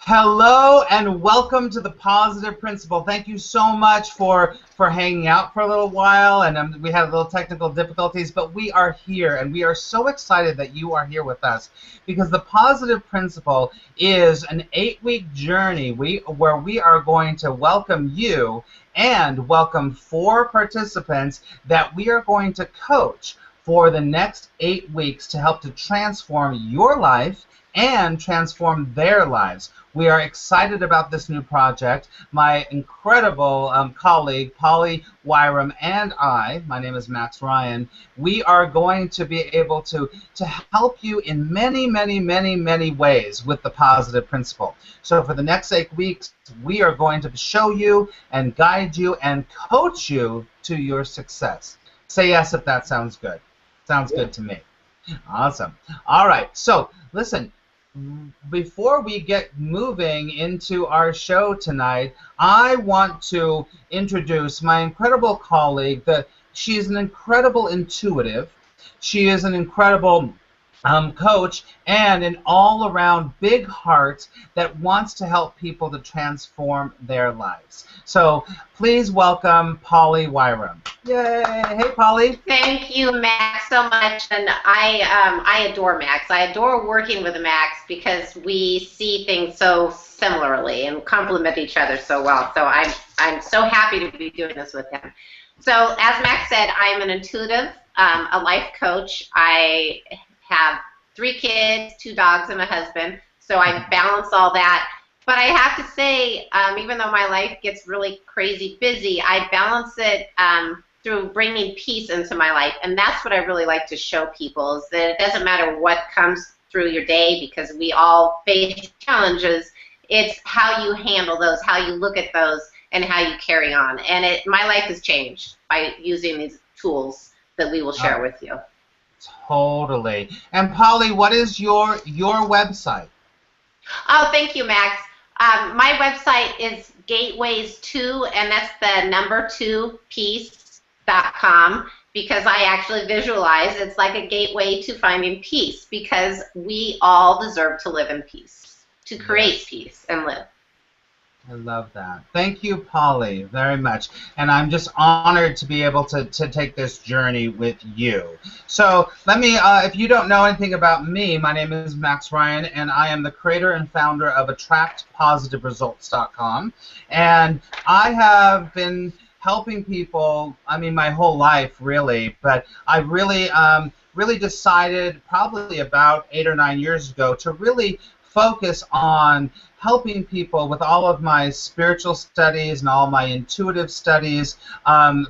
Hello and welcome to the Positive Principle. Thank you so much for hanging out for a little while, and we had a little technical difficulties, but we are here, and we are so excited that you are here with us because the Positive Principle is an 8-week journey where we are going to welcome you and welcome 4 participants that we are going to coach for the next 8 weeks to help to transform your life and transform their lives. We are excited about this new project. My incredible colleague, WAYYYY, and my name is Max Ryan, we are going to be able to help you in many ways with the Positive Principle. So for the next 8 weeks, we are going to show you and guide you and coach you to your success. Say yes if that sounds good. Sounds good to me. Awesome. All right, so listen, before we get moving into our show tonight, I want to introduce my incredible colleague. She is an incredible intuitive. She is an incredible coach and an all-around big heart that wants to help people to transform their lives. So please welcome WAYYYY. Yay! Hey, Polly. Thank you, Max, so much. And I adore Max. I adore working with Max because we see things so similarly and complement each other so well. So I'm so happy to be doing this with him. So as Max said, I'm an intuitive, a life coach. I have 3 kids, 2 dogs, and a husband. So I balance all that. But I have to say, even though my life gets really crazy busy, I balance it through bringing peace into my life. And that's what I really like to show people, is that it doesn't matter what comes through your day, because we all face challenges. It's how you handle those, how you look at those, and how you carry on. And my life has changed by using these tools that we will share with you. Totally. And Polly, what is your website? Oh, thank you, Max. My website is gateways2, and that's the number 2 peace.com, because I actually visualize it's like a gateway to finding peace, because we all deserve to live in peace, to create peace and live. I love that. Thank you, Polly, very much. And I'm just honored to be able to take this journey with you. So let me, if you don't know anything about me, my name is Max Ryan, and I am the creator and founder of AttractPositiveResults.com. And I have been helping people, I mean, my whole life, really. But I really decided probably about 8 or 9 years ago to really focus on helping people with all of my spiritual studies and all my intuitive studies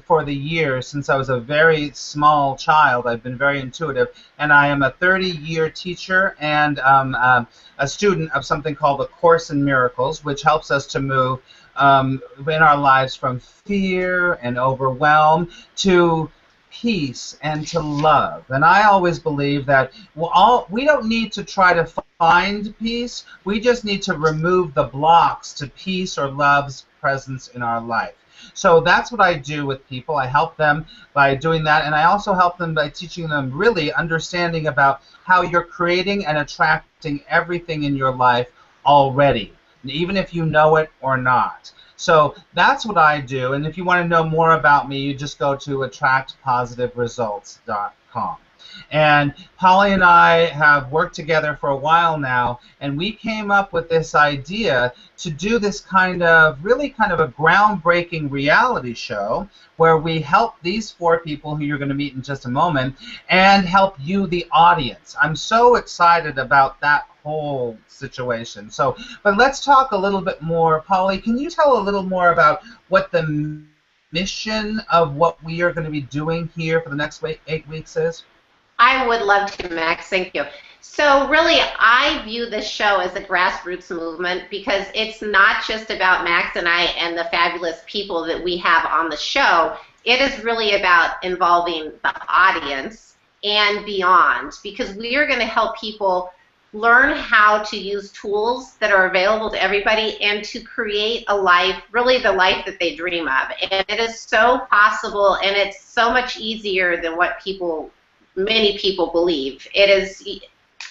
for the years. Since I was a very small child, I've been very intuitive, and I am a 30-year teacher and a student of something called A Course in Miracles, which helps us to move in our lives from fear and overwhelm to peace and to love. And I always believe that we don't need to try to find peace. We just need to remove the blocks to peace or love's presence in our life. So that's what I do with people. I help them by doing that, and I also help them by teaching them really understanding about how you're creating and attracting everything in your life already, even if you know it or not. So that's what I do, and if you want to know more about me, you just go to AttractPositiveResults.com. And Polly and I have worked together for a while now, and we came up with this idea to do this really kind of a groundbreaking reality show where we help these 4 people who you're going to meet in just a moment and help you, the audience. I'm so excited about that whole situation. So, but let's talk a little bit more. Polly, can you tell a little more about what the mission of what we are going to be doing here for the next 8 weeks is? I would love to, Max. Thank you. So really, I view this show as a grassroots movement, because it's not just about Max and I and the fabulous people that we have on the show. It is really about involving the audience and beyond, because we are going to help people learn how to use tools that are available to everybody and to create a life, really the life that they dream of. And it is so possible, and it's so much easier than what many people believe. It is,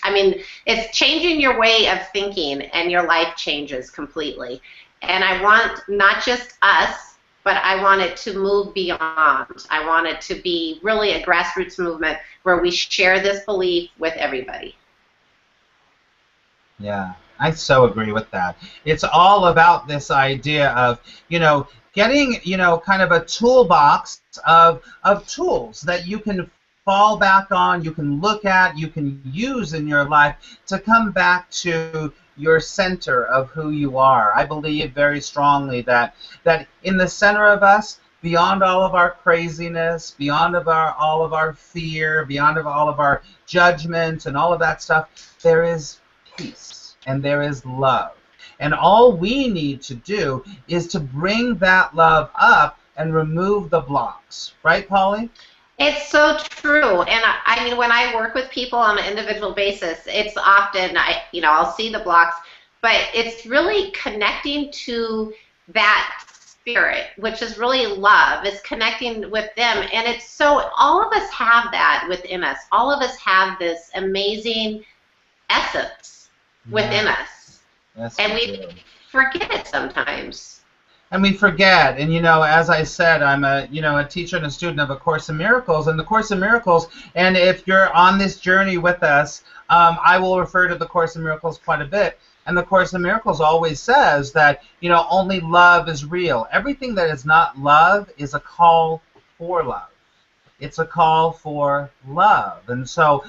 I mean, it's changing your way of thinking, and your life changes completely. And I want not just us, but I want it to move beyond. I want it to be really a grassroots movement where we share this belief with everybody. Yeah, I so agree with that. It's all about this idea of, getting, kind of a toolbox of tools that you can fall back on, you can look at, you can use in your life to come back to your center of who you are. I believe very strongly that in the center of us, beyond all of our craziness, beyond all of our fear, beyond all of our judgments and all of that stuff, there is peace and there is love. And all we need to do is to bring that love up and remove the blocks. Right, Polly? It's so true. And I mean, when I work with people on an individual basis, it's often, I'll see the blocks, but it's really connecting to that spirit, which is really love, is connecting with them. And it's so, all of us have that within us. All of us have this amazing essence within us. Yes, and we forget it sometimes. And we forget, and as I said, I'm a teacher and a student of A Course in Miracles, and the Course in Miracles, and if you're on this journey with us, I will refer to the Course in Miracles quite a bit, and the Course in Miracles always says that, only love is real. Everything that is not love is a call for love. It's a call for love. And so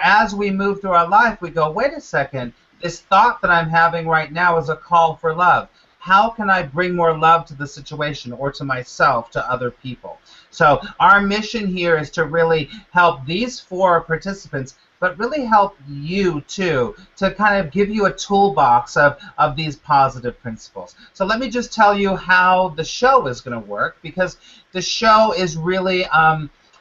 as we move through our life, we go, wait a second, this thought that I'm having right now is a call for love. How can I bring more love to the situation or to myself, to other people? So our mission here is to really help these 4 participants, but really help you too, to kind of give you a toolbox of these positive principles. So let me just tell you how the show is going to work, because the show is really,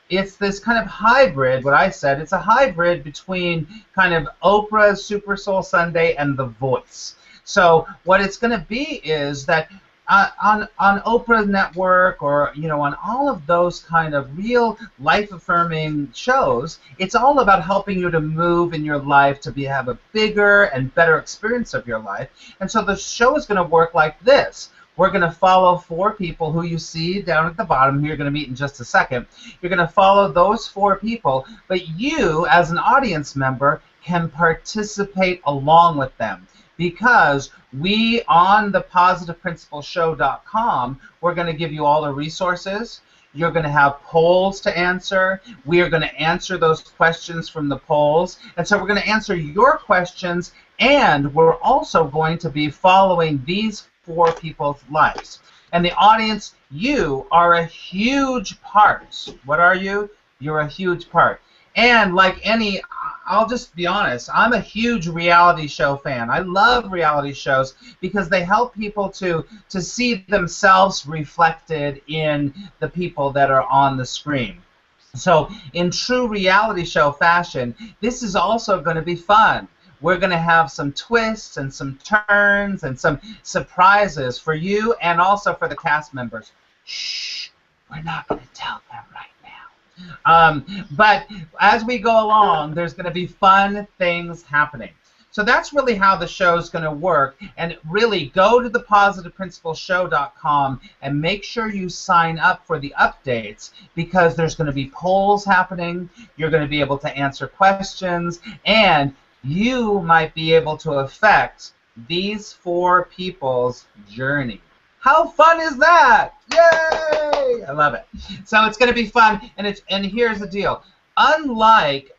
it's this kind of hybrid, what I said, it's a hybrid between kind of Oprah's Super Soul Sunday and The Voice. So what it's going to be is that on Oprah Network, or on all of those kind of real life-affirming shows, it's all about helping you to move in your life to have a bigger and better experience of your life. And so the show is going to work like this. We're going to follow 4 people who you see down at the bottom, who you're going to meet in just a second. You're going to follow those 4 people, but you, as an audience member, can participate along with them. Because we, on the positiveprincipleshow.com, we're going to give you all the resources. You're going to have polls to answer. We are going to answer those questions from the polls. And so we're going to answer your questions, and we're also going to be following these 4 people's lives. And the audience, you are a huge part. What are you? You're a huge part. And like any, I'll just be honest, I'm a huge reality show fan. I love reality shows because they help people to see themselves reflected in the people that are on the screen. So in true reality show fashion, this is also going to be fun. We're going to have some twists and some turns and some surprises for you and also for the cast members. Shh, we're not going to tell them right now. But as we go along, there's going to be fun things happening. So that's really how the show is going to work. And really, go to thepositiveprincipleshow.com and make sure you sign up for the updates, because there's going to be polls happening. You're going to be able to answer questions, and you might be able to affect these 4 people's journey. How fun is that? Yay! I love it. So it's going to be fun, and here's the deal. Unlike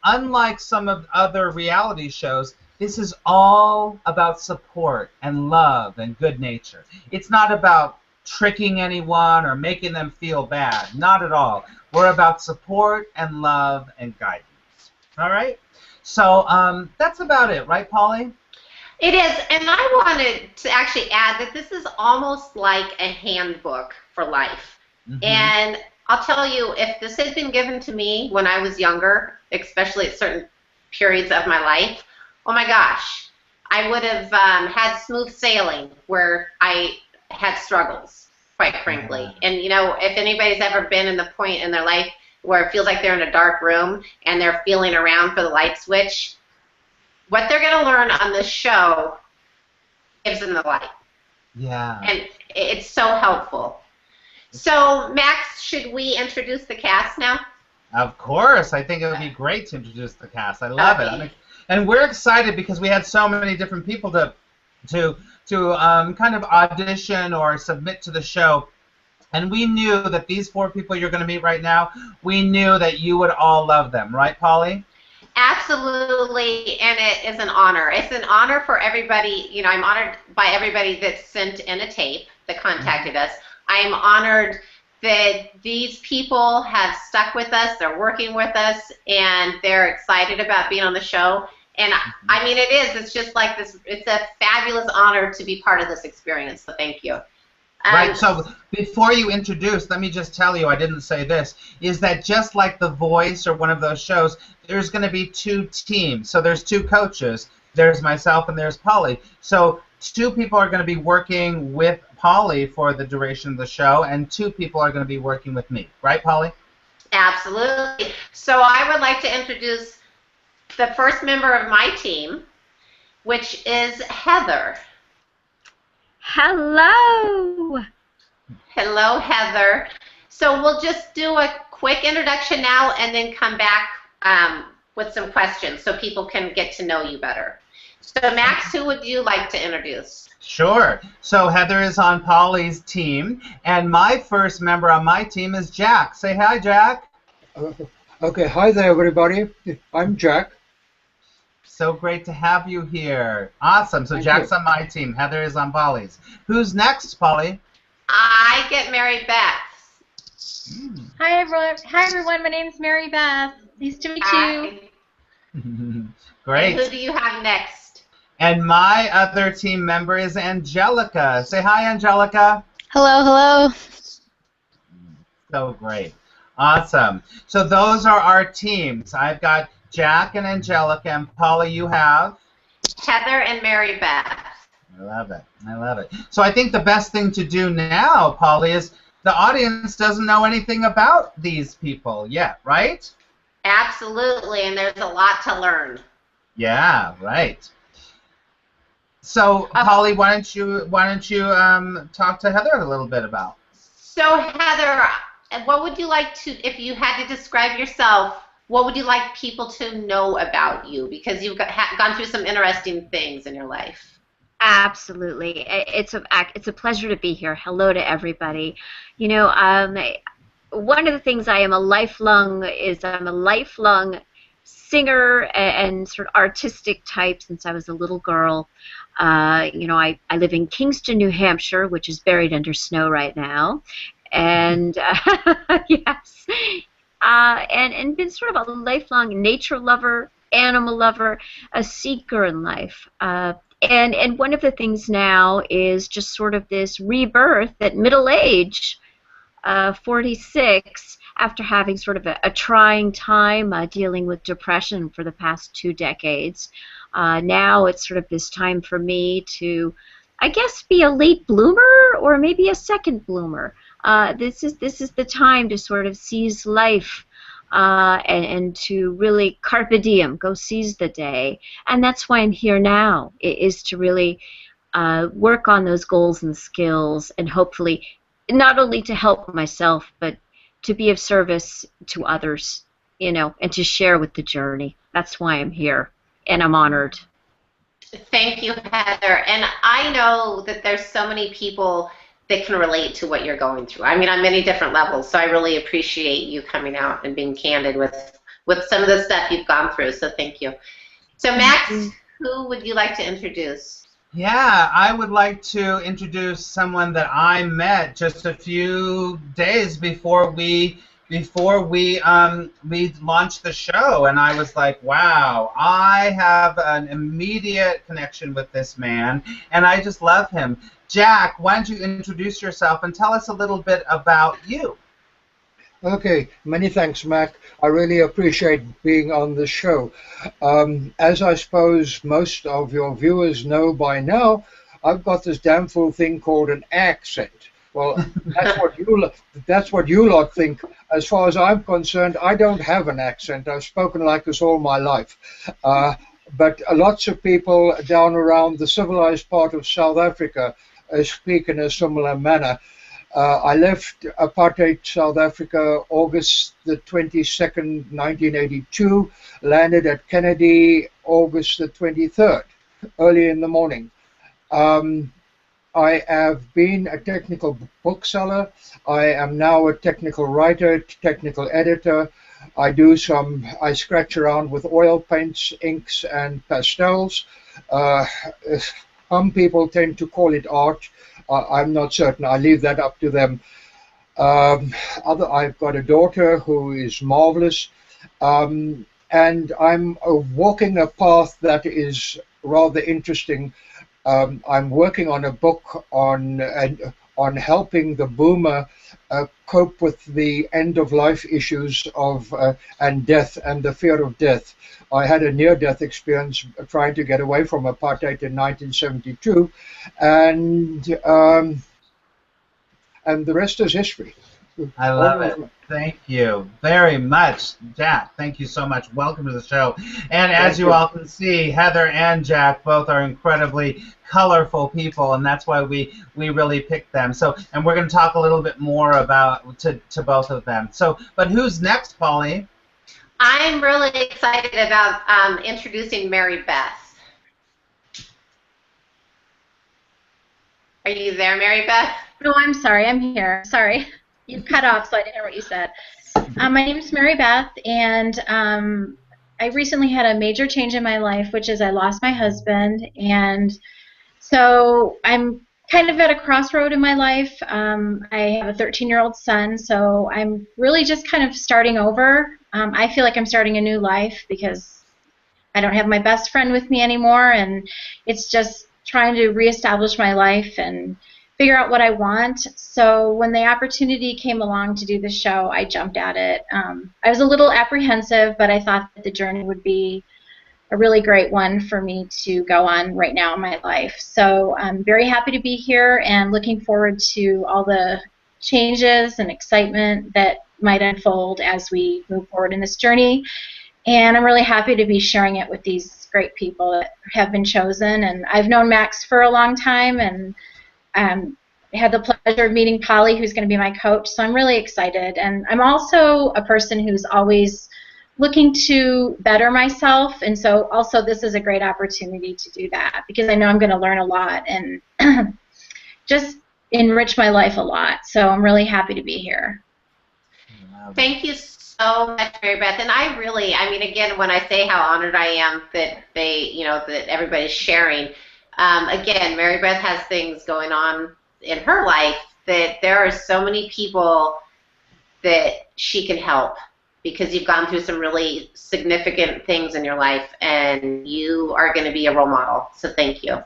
some of other reality shows, this is all about support and love and good nature. It's not about tricking anyone or making them feel bad. Not at all. We're about support and love and guidance. All right? So that's about it, right, Polly? It is, and I wanted to actually add that this is almost like a handbook for life. Mm-hmm. And I'll tell you, if this had been given to me when I was younger, especially at certain periods of my life, oh my gosh, I would have had smooth sailing where I had struggles, quite frankly. Mm-hmm. And, if anybody's ever been in the point in their life where it feels like they're in a dark room and they're feeling around for the light switch, what they're going to learn on this show gives them the light. Yeah. And it's so helpful. So, Max, should we introduce the cast now? Of course. I think it would be great to introduce the cast. I love it. And we're excited because we had so many different people to kind of audition or submit to the show. And we knew that these 4 people you're going to meet right now, we knew that you would all love them. Right, Polly? Absolutely, and it is an honor. It's an honor for everybody. You know, I'm honored by everybody that sent in a tape that contacted us. I'm honored that these people have stuck with us, they're working with us, and they're excited about being on the show. And I mean, it's just like this, it's a fabulous honor to be part of this experience, so thank you. Right, so before you introduce, let me just tell you, I didn't say this, is that just like The Voice or one of those shows, there's going to be 2 teams. So there's 2 coaches. There's myself and there's Polly. So 2 people are going to be working with Polly for the duration of the show, and 2 people are going to be working with me. Right, Polly? Absolutely. So I would like to introduce the first member of my team, which is Heather. Hello. Hello, Heather. So we'll just do a quick introduction now and then come back with some questions so people can get to know you better. So, Max, who would you like to introduce? Sure. So Heather is on Polly's team, and my first member on my team is Jack. Say hi, Jack. Okay, hi there, everybody. I'm Jack. So great to have you here. Awesome. So Jack's on my team. Heather is on Polly's. Who's next, Polly? I get Mary Beth. Hi everyone. My name is Mary Beth. Nice to meet you. Great. And who do you have next? And my other team member is Angelica. Say hi, Angelica. Hello, hello. So great. Awesome. So those are our teams. I've got Jack and Angelica, and Polly, you have? Heather and Mary Beth. I love it. I love it. So I think the best thing to do now, Polly, is the audience doesn't know anything about these people yet, right? Absolutely, and there's a lot to learn. Yeah, right. So, Polly, why don't you talk to Heather a little bit about? So, Heather, what would you like to, if you had to describe yourself, what would you like people to know about you? Because you've gone through some interesting things in your life. Absolutely. It's a pleasure to be here. Hello to everybody. You know, one of the things I'm a lifelong singer and sort of artistic type since I was a little girl. You know, I live in Kingston, New Hampshire, which is buried under snow right now. And yes. And been sort of a lifelong nature lover, animal lover, a seeker in life. And one of the things now is just sort of this rebirth at middle age, 46, after having sort of a trying time dealing with depression for the past 2 decades. Now it's sort of this time for me to, I guess, be a late bloomer or maybe a second bloomer. This is the time to sort of seize life and to really carpe diem, go seize the day. And that's why I'm here now, is to really work on those goals and skills and hopefully not only to help myself but to be of service to others, you know, and to share with the journey. That's why I'm here, and I'm honored. Thank you, Heather. And I know that there's so many people that can relate to what you're going through. I mean, on many different levels. So I really appreciate you coming out and being candid with some of the stuff you've gone through. So thank you. So Max, who would you like to introduce? Yeah, I would like to introduce someone that I met just a few days before we launched the show, and I was like, wow, I have an immediate connection with this man, and I just love him. Jack, why don't you introduce yourself and tell us a little bit about you? Okay, many thanks, Mac. I really appreciate being on the show. As I suppose most of your viewers know by now, I've got this damn fool thing called an accent. Well, that's what you lot think. As far as I'm concerned, I don't have an accent. I've spoken like this all my life. but lots of people down around the civilized part of South Africa speak in a similar manner. I left apartheid South Africa August the 22nd, 1982, landed at Kennedy August the 23rd, early in the morning. I have been a technical bookseller. I am now a technical writer, technical editor. I scratch around with oil paints, inks, and pastels. Uh, some people tend to call it art. I'm not certain. I leave that up to them. I've got a daughter who is marvelous, and I'm walking a path that is rather interesting. I'm working on a book on helping the boomer cope with the end-of-life issues of and death and the fear of death. I had a near-death experience trying to get away from apartheid in 1972, and the rest is history. I love it. Thank you very much, Jack. Thank you so much. Welcome to the show. And as you all can see, Heather and Jack both are incredibly colorful people, and that's why we really picked them. So, and we're going to talk a little bit more about to both of them. So, but who's next, Polly? I'm really excited about introducing Mary Beth. Are you there, Mary Beth? Oh, I'm sorry. I'm here. Sorry. You cut off, so I didn't hear what you said. My name is Mary Beth, and I recently had a major change in my life, which is I lost my husband, and so I'm kind of at a crossroad in my life. I have a 13-year-old son, so I'm really just kind of starting over. I feel like I'm starting a new life because I don't have my best friend with me anymore, and it's just trying to reestablish my life and figure out what I want. So when the opportunity came along to do the show, I jumped at it. I was a little apprehensive, but I thought that the journey would be a really great one for me to go on right now in my life. So I'm very happy to be here and looking forward to all the changes and excitement that might unfold as we move forward in this journey. And I'm really happy to be sharing it with these great people that have been chosen. And I've known Max for a long time, and I had the pleasure of meeting Polly, who's going to be my coach, so I'm really excited. And I'm also a person who's always looking to better myself, and so also this is a great opportunity to do that because I know I'm going to learn a lot and just enrich my life a lot. So I'm really happy to be here. Thank you so much, Mary Beth. And I mean, again, when I say how honored I am that that everybody's sharing, again, Mary Beth has things going on in her life that there are so many people that she can help because you've gone through some really significant things in your life, and you are going to be a role model. So thank you.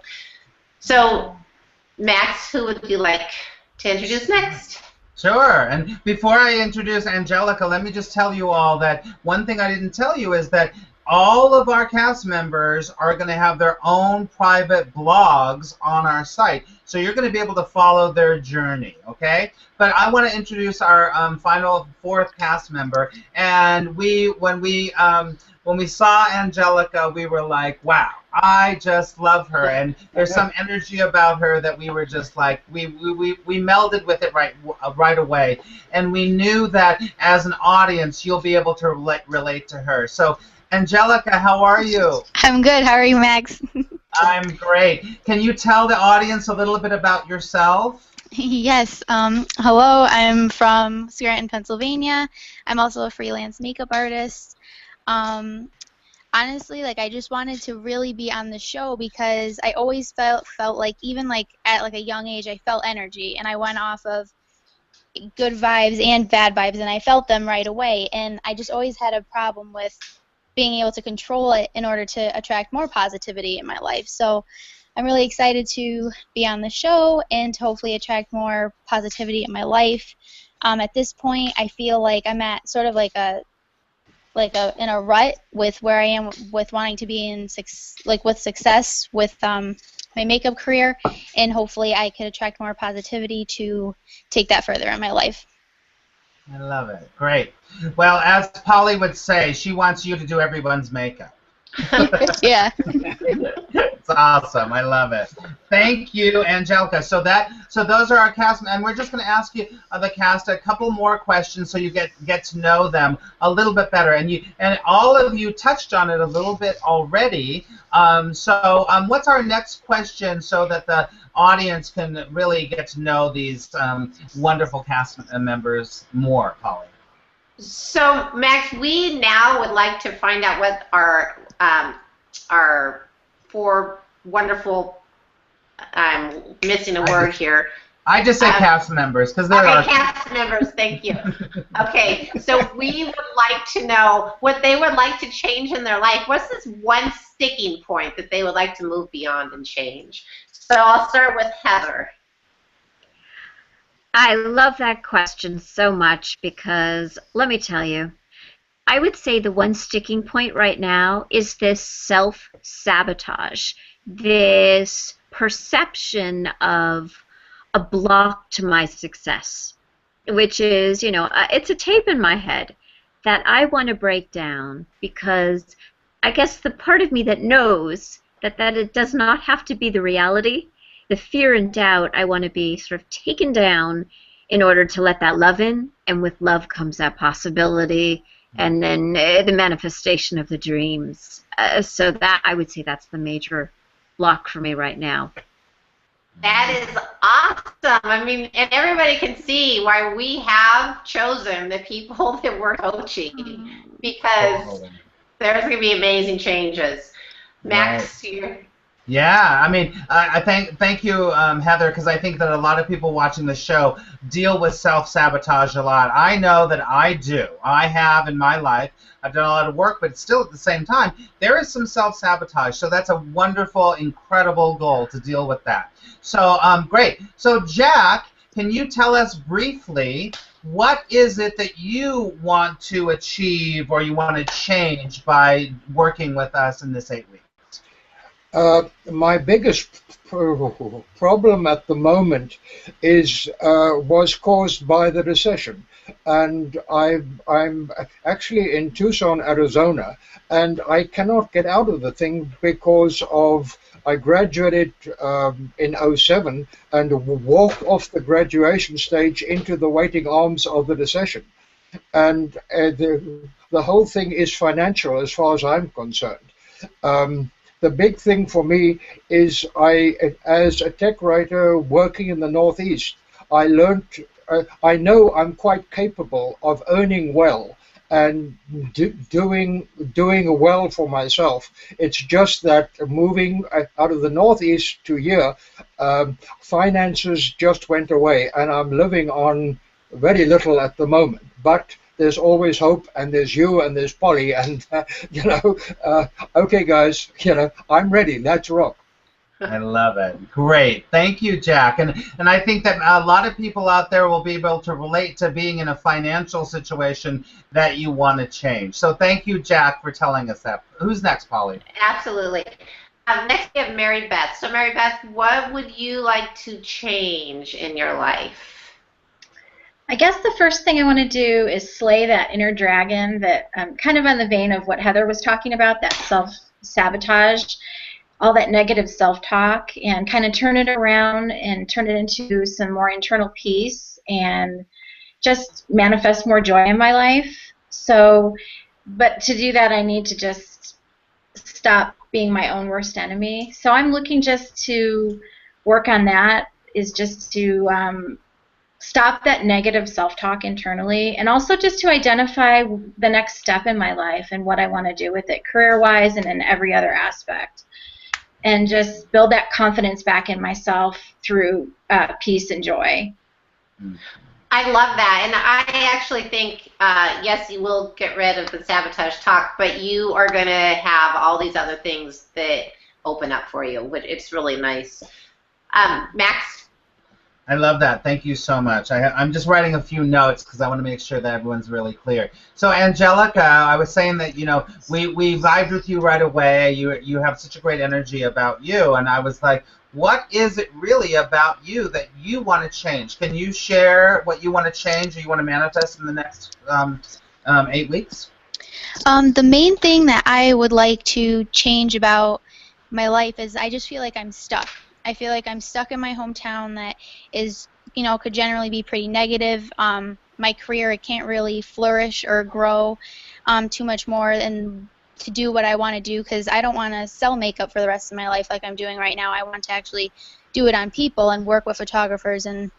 So, Max, who would you like to introduce next? Sure. And before I introduce Angelica, let me just tell you all that one thing I didn't tell you is that all of our cast members are going to have their own private blogs on our site. So you're going to be able to follow their journey, okay? But I want to introduce our final fourth cast member. And when we saw Angelica, we were like, wow, I just love her. And there's some energy about her that we were just like, we melded with it right away. And we knew that as an audience, you'll be able to relate to her. So Angelica, how are you? I'm good. How are you, Max? I'm great. Can you tell the audience a little bit about yourself? Yes. Hello. I'm from Scranton, Pennsylvania. I'm also a freelance makeup artist. Honestly, I just wanted to really be on the show because I always felt like even at a young age I felt energy, and I went off of good vibes and bad vibes, and I felt them right away. And I just always had a problem with being able to control it in order to attract more positivity in my life. So I'm really excited to be on the show and to hopefully attract more positivity in my life. At this point, I feel like I'm at sort of in a rut with where I am with wanting to be with success with my makeup career, and hopefully I could attract more positivity to take that further in my life. I love it. Great. Well, as Polly would say, she wants you to do everyone's makeup. Yeah. It's awesome. I love it. Thank you, Angelica. So those are our cast, and we're just going to ask you the cast a couple more questions so you get to know them a little bit better. And all of you touched on it a little bit already. What's our next question so that the audience can really get to know these wonderful cast members more, Polly? So, Max, we now would like to find out what our four wonderful, I'm missing a word here. I just say cast members because they're okay, cast members, thank you. Okay, so we would like to know what they would like to change in their life. What's this one sticking point that they would like to move beyond and change? So I'll start with Heather. I love that question so much because, let me tell you, I would say the one sticking point right now is this self-sabotage, this perception of a block to my success, which is, it's a tape in my head that I want to break down because I guess the part of me that knows that it does not have to be the reality, the fear and doubt, I want to be sort of taken down in order to let that love in, and with love comes that possibility, and then the manifestation of the dreams. So that, I would say, that's the major block for me right now. That is awesome. I mean, and everybody can see why we have chosen the people that we're coaching, because there's going to be amazing changes. Max, you're... Yeah, I mean, I thank you, Heather, because I think that a lot of people watching the show deal with self-sabotage a lot. I know that I do. I have in my life. I've done a lot of work, but still at the same time, there is some self-sabotage. So that's a wonderful, incredible goal to deal with that. So great. So Jack, can you tell us briefly what is it that you want to achieve or you want to change by working with us in this 8 weeks? My biggest problem at the moment was caused by the recession, and I'm actually in Tucson, Arizona, and I cannot get out of the thing because I graduated in '07 and walked off the graduation stage into the waiting arms of the recession, and the whole thing is financial as far as I'm concerned. The big thing for me is as a tech writer working in the Northeast, I learned, I know I'm quite capable of earning well and doing well for myself. It's just that moving out of the Northeast to here, finances just went away, and I'm living on very little at the moment. But there's always hope, and there's you, and there's Polly, and okay, guys, I'm ready. Let's rock. I love it. Great. Thank you, Jack. And I think that a lot of people out there will be able to relate to being in a financial situation that you want to change. So thank you, Jack, for telling us that. Who's next, Polly? Absolutely. Next we have Mary Beth. So Mary Beth, what would you like to change in your life? I guess the first thing I want to do is slay that inner dragon that kind of on the vein of what Heather was talking about, that self-sabotage, all that negative self-talk, and kind of turn it around and turn it into some more internal peace and just manifest more joy in my life. So, but to do that, I need to just stop being my own worst enemy. So I'm looking just to work on that, is just to stop that negative self-talk internally, and also just to identify the next step in my life and what I want to do with it career-wise and in every other aspect, and just build that confidence back in myself through peace and joy. I love that, and I actually think, yes, you will get rid of the sabotage talk, but you are going to have all these other things that open up for you, which it's really nice. Max? I love that. Thank you so much. I'm just writing a few notes because I want to make sure that everyone's really clear. So Angelica, I was saying that, we vibed with you right away. You have such a great energy about you, and I was like, what is it really about you that you want to change? Can you share what you want to change or you want to manifest in the next 8 weeks? The main thing that I would like to change about my life is I just feel like I'm stuck. I feel like I'm stuck in my hometown that is, could generally be pretty negative. My career, it can't really flourish or grow too much more and to do what I want to do because I don't want to sell makeup for the rest of my life like I'm doing right now. I want to actually do it on people and work with photographers and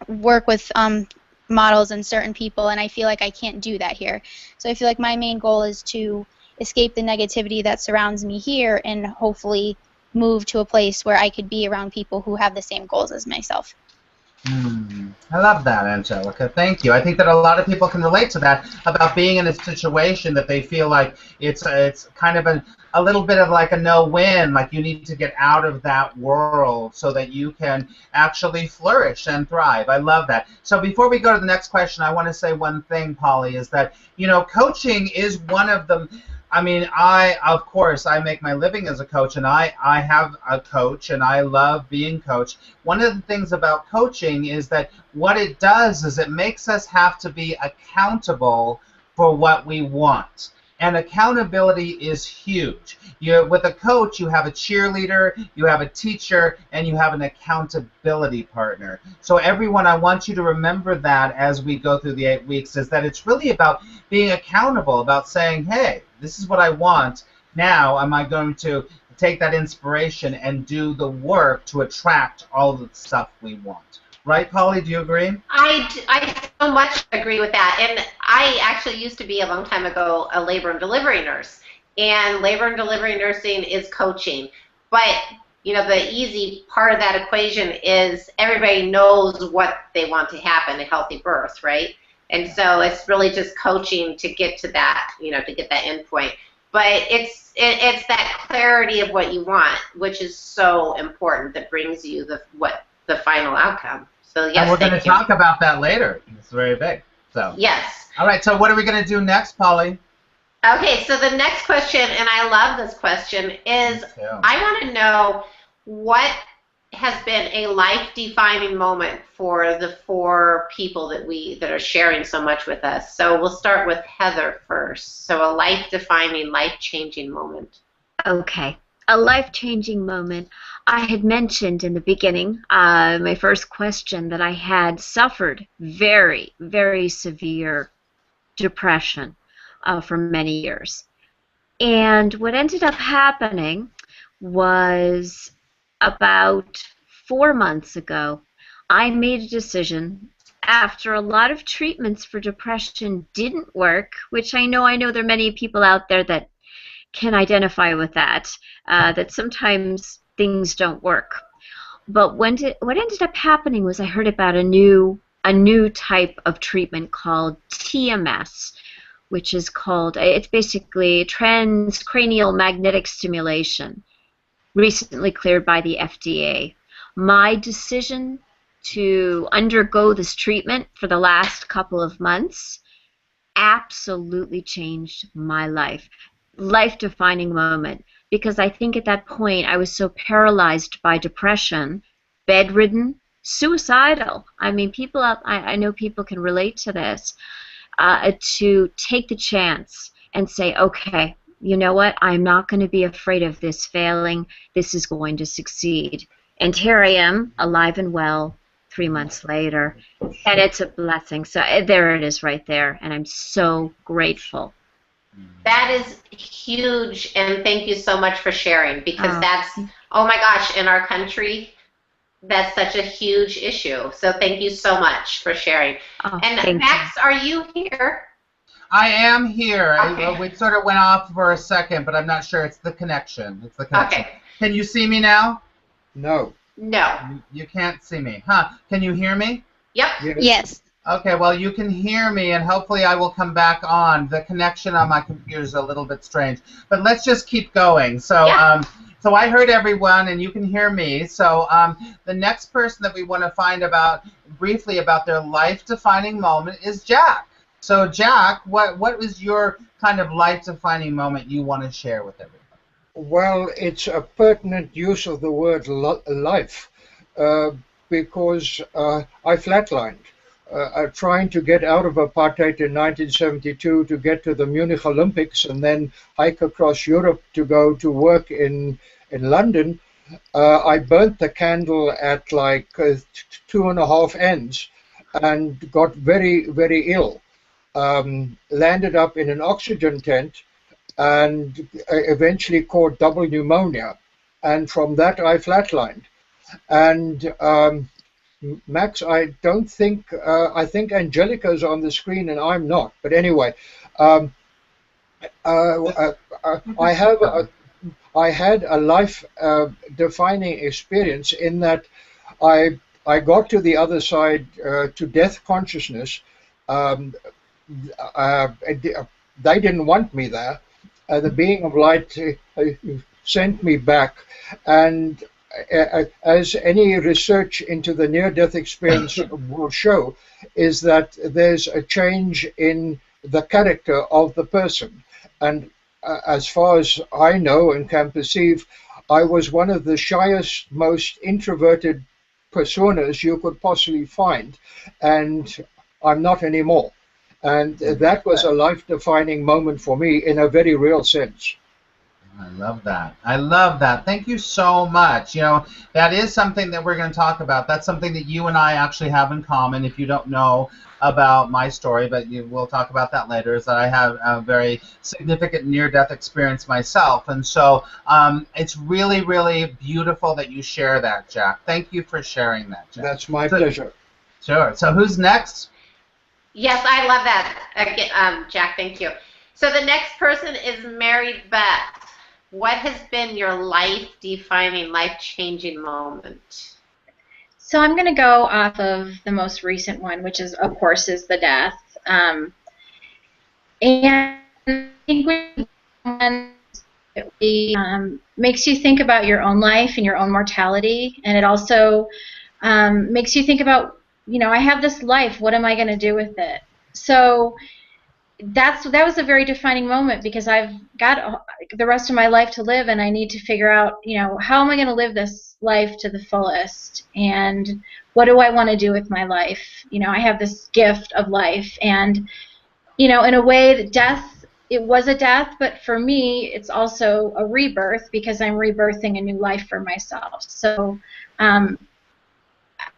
work with models and certain people, and I feel like I can't do that here. So I feel like my main goal is to escape the negativity that surrounds me here and hopefully move to a place where I could be around people who have the same goals as myself. I love that, Angelica. Thank you. I think that a lot of people can relate to that about being in a situation that they feel like it's kind of a little bit of like a no-win, like you need to get out of that world so that you can actually flourish and thrive. I love that. So before we go to the next question, I want to say one thing, Polly, is that, coaching is one of the I mean, of course, I make my living as a coach, and I have a coach, and I love being coached. One of the things about coaching is that what it does is it makes us have to be accountable for what we want. And accountability is huge. With a coach, you have a cheerleader, you have a teacher, and you have an accountability partner. So everyone, I want you to remember that as we go through the 8 weeks, is that it's really about being accountable, about saying, hey, this is what I want. Now, am I going to take that inspiration and do the work to attract all the stuff we want? Right, Polly? Do you agree? I so much agree with that. And I actually used to be, a long time ago, a labor and delivery nurse. And labor and delivery nursing is coaching. But, the easy part of that equation is everybody knows what they want to happen, a healthy birth, right? And so it's really just coaching to get to that, to get that end point. But it's that clarity of what you want, which is so important, that brings you the final outcome. So yes, and we're going to talk about that later. It's very big. So yes. All right. So what are we going to do next, Polly? Okay. So the next question, and I love this question, is I want to know what has been a life-defining moment for the 4 people that are sharing so much with us. So we'll start with Heather first. So a life-defining, life-changing moment. Okay. A life-changing moment. I had mentioned in the beginning, my first question, that I had suffered very, very severe depression for many years. And what ended up happening was about 4 months ago, I made a decision after a lot of treatments for depression didn't work, which I know there are many people out there that can identify with that, that sometimes things don't work. But what ended up happening was I heard about a new type of treatment called TMS, which is it's basically transcranial magnetic stimulation, recently cleared by the FDA. My decision to undergo this treatment for the last couple of months absolutely changed my life. Life-defining moment, because I think at that point I was so paralyzed by depression, bedridden, suicidal. I mean, I know people can relate to this, to take the chance and say, okay, you know what, I'm not going to be afraid of this failing. This is going to succeed. And here I am, alive and well, 3 months later, and it's a blessing. So there it is right there, and I'm so grateful. That is huge, and thank you so much for sharing, because that's, oh my gosh, in our country, that's such a huge issue. So thank you so much for sharing. And Max, are you here? I am here. Okay. We sort of went off for a second, but I'm not sure. It's the connection. It's the connection. Okay. Can you see me now? No. No. You can't see me. Huh. Can you hear me? Yep. Yes. Okay, well, you can hear me, and hopefully I will come back on. The connection on my computer is a little bit strange. But let's just keep going. So, so I heard everyone, and you can hear me. So the next person that we want to find briefly about their life-defining moment is Jack. So, Jack, what was your kind of life-defining moment you want to share with everyone? Well, it's a pertinent use of the word life, because I flatlined. trying to get out of apartheid in 1972 to get to the Munich Olympics and then hike across Europe to go to work in London, I burnt the candle at like 2.5 ends and got very, very ill. Landed up in an oxygen tent and eventually caught double pneumonia. And from that, I flatlined. And Max, I don't think, I think Angelica's on the screen and I'm not. But anyway, I had a life-defining experience in that I got to the other side to death consciousness. They didn't want me there. The being of light sent me back, and as any research into the near-death experience will show, is that there's a change in the character of the person. And as far as I know and can perceive, I was one of the shyest, most introverted personas you could possibly find, and I'm not anymore. And that was a life-defining moment for me in a very real sense. I love that. I love that. Thank you so much. You know, that is something that we're going to talk about. That's something that you and I actually have in common. If you don't know about my story, but we'll talk about that later, is that I have a very significant near-death experience myself. And so it's really, really beautiful that you share that, Jack. Thank you for sharing that, Jack. That's my pleasure. Sure. So who's next? Yes, I love that, Jack. Thank you. So the next person is Mary Beth. What has been your life-defining, life-changing moment? So I'm going to go off of the most recent one, which is, of course, is the death. And I think it makes you think about your own life and your own mortality, and it also makes you think about, you know, I have this life. What am I going to do with it? So that was a very defining moment, because I've got the rest of my life to live, and I need to figure out, you know, how am I going to live this life to the fullest, and what do I want to do with my life? You know, I have this gift of life, and, you know, in a way, the death, it was a death, but for me, it's also a rebirth, because I'm rebirthing a new life for myself. So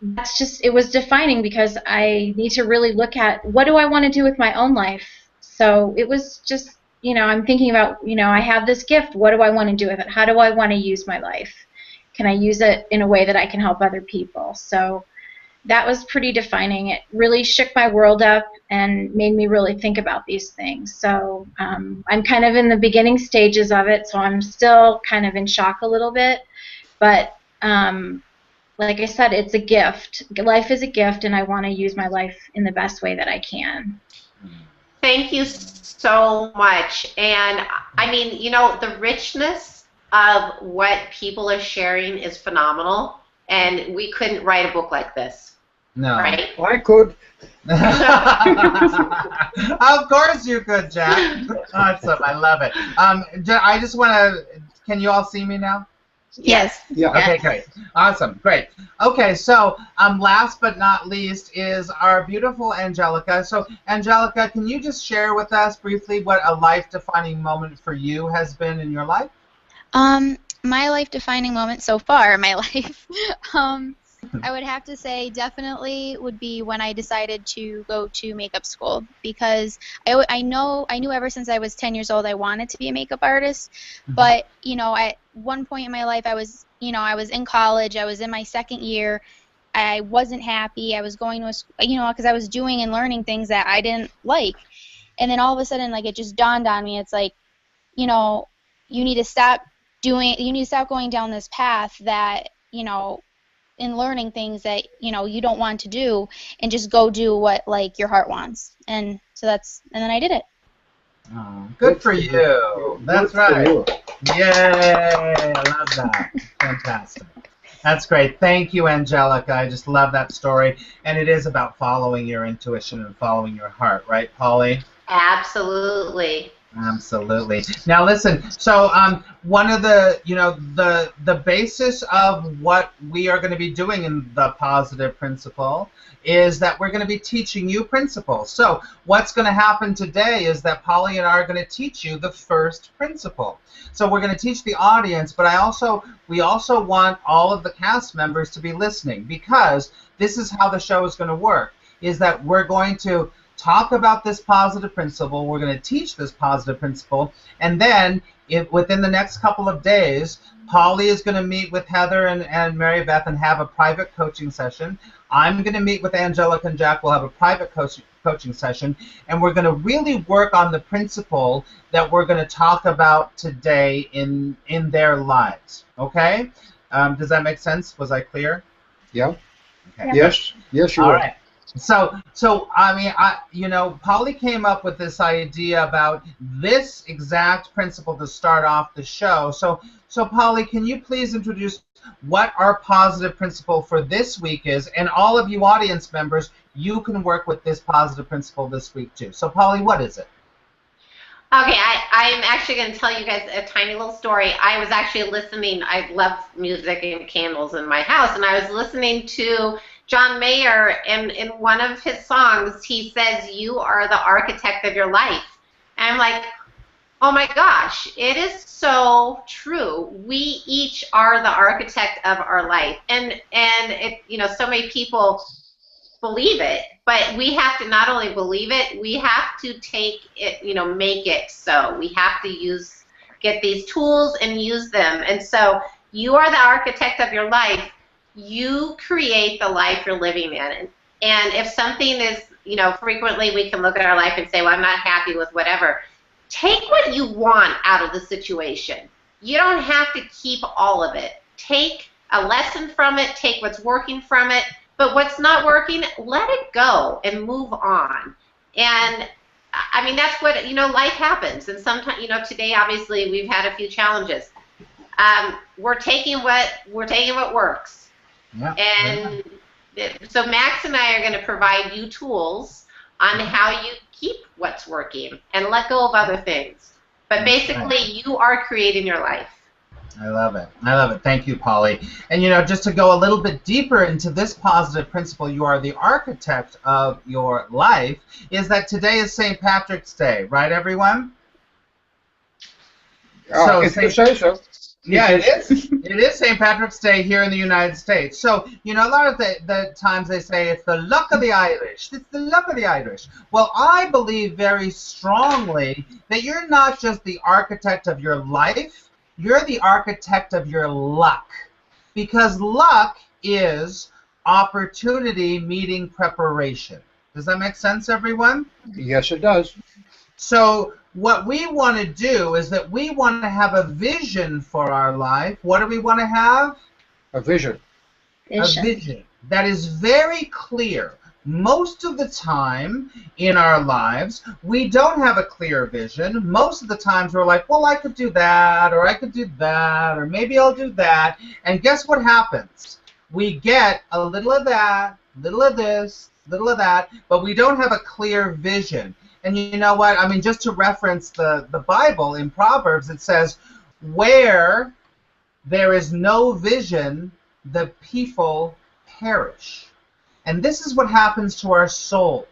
that's just, it was defining, because I need to really look at, what do I want to do with my own life? So it was just, you know, I'm thinking about, you know, I have this gift. What do I want to do with it? How do I want to use my life? Can I use it in a way that I can help other people? So that was pretty defining. It really shook my world up and made me really think about these things. So I'm kind of in the beginning stages of it, so I'm still kind of in shock a little bit. But like I said, it's a gift. Life is a gift, and I want to use my life in the best way that I can. Thank you so much. And I mean, you know, the richness of what people are sharing is phenomenal, and we couldn't write a book like this. No. Right? I could. Of course you could, Jack. Awesome. I love it. I just want to, can you all see me now? Yes. Yeah. Okay, great. Awesome. Great. Okay, so last but not least is our beautiful Angelica. So, Angelica, can you just share with us briefly what a life-defining moment for you has been in your life? My life-defining moment so far in my life, I would have to say definitely would be when I decided to go to makeup school, because I knew ever since I was 10 years old I wanted to be a makeup artist, but, you know, at one point in my life I was in college, I was in my second year, I wasn't happy, I was going to because I was doing and learning things that I didn't like, and then all of a sudden, like, it just dawned on me, it's like, you know, you need to stop going down this path that, you know, in learning things that, you know, you don't want to do, and just go do what, like, your heart wants. And so and then I did it. Oh, good for you. That's right. Yay! I love that. Fantastic. That's great. Thank you, Angelica. I just love that story. And it is about following your intuition and following your heart, right, Polly? Absolutely. Absolutely. Now listen, so one of the, the basis of what we are going to be doing in the positive principle is that we're going to be teaching you principles. So what's going to happen today is that Polly and I are going to teach you the first principle. So we're going to teach the audience, but we also want all of the cast members to be listening, because this is how the show is going to work, is that we're going to talk about this positive principle, we're going to teach this positive principle, and then within the next couple of days, Polly is going to meet with Heather and Mary Beth and have a private coaching session. I'm going to meet with Angelica and Jack. We'll have a private coaching session, and we're going to really work on the principle that we're going to talk about today in their lives. Okay? Does that make sense? Was I clear? Yeah. Okay. Yes. Yes, you All are. right. So I mean, Polly came up with this idea about this exact principle to start off the show. So Polly, can you please introduce what our positive principle for this week is? And all of you audience members, you can work with this positive principle this week too. So Polly, what is it? Okay, I'm actually going to tell you guys a tiny little story. I was actually listening. I love music and candles in my house, and I was listening to John Mayer, and in one of his songs, he says, "You are the architect of your life." And I'm like, oh my gosh, it is so true. We each are the architect of our life, and it, so many people believe it, but we have to not only believe it, we have to take it, make it so. We have to get these tools and use them. And so you are the architect of your life. You create the life you're living in. And if something is, frequently we can look at our life and say, well, I'm not happy with whatever. Take what you want out of the situation. You don't have to keep all of it. Take a lesson from it, take what's working from it, but what's not working, let it go and move on. And I mean, that's what, life happens. And sometimes, today obviously we've had a few challenges. We're taking what works. Yeah. And so Max and I are going to provide you tools on how you keep what's working and let go of other things. But basically, you are creating your life. I love it. I love it. Thank you, Polly. And, just to go a little bit deeper into this positive principle, you are the architect of your life, is that today is St. Patrick's Day, right, everyone? So, if you say so. Yeah, it is. It is St. Patrick's Day here in the United States. So, a lot of the times they say it's the luck of the Irish. It's the luck of the Irish. Well, I believe very strongly that you're not just the architect of your life, you're the architect of your luck. Because luck is opportunity meeting preparation. Does that make sense, everyone? Yes, it does. So what we want to do is that we want to have a vision for our life. What do we want to have? A vision. A vision that is very clear. Most of the time in our lives, we don't have a clear vision. Most of the times we're like, well, I could do that, or I could do that, or maybe I'll do that. And guess what happens? We get a little of that, little of this, little of that, but we don't have a clear vision. And you know what? I mean, just to reference the Bible in Proverbs, it says, where there is no vision, the people perish. And this is what happens to our soul.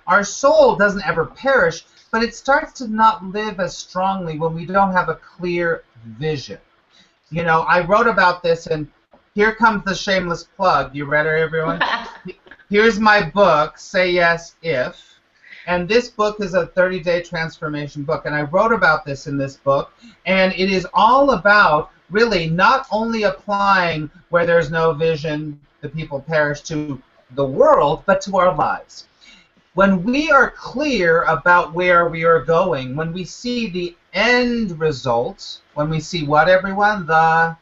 Our soul doesn't ever perish, but it starts to not live as strongly when we don't have a clear vision. I wrote about this, and here comes the shameless plug. You ready, everyone? Here's my book, Say Yes If. And this book is a 30-day transformation book. And I wrote about this in this book. And it is all about really not only applying where there's no vision, the people perish, to the world, but to our lives. When we are clear about where we are going, when we see the end result, when we see what, everyone? The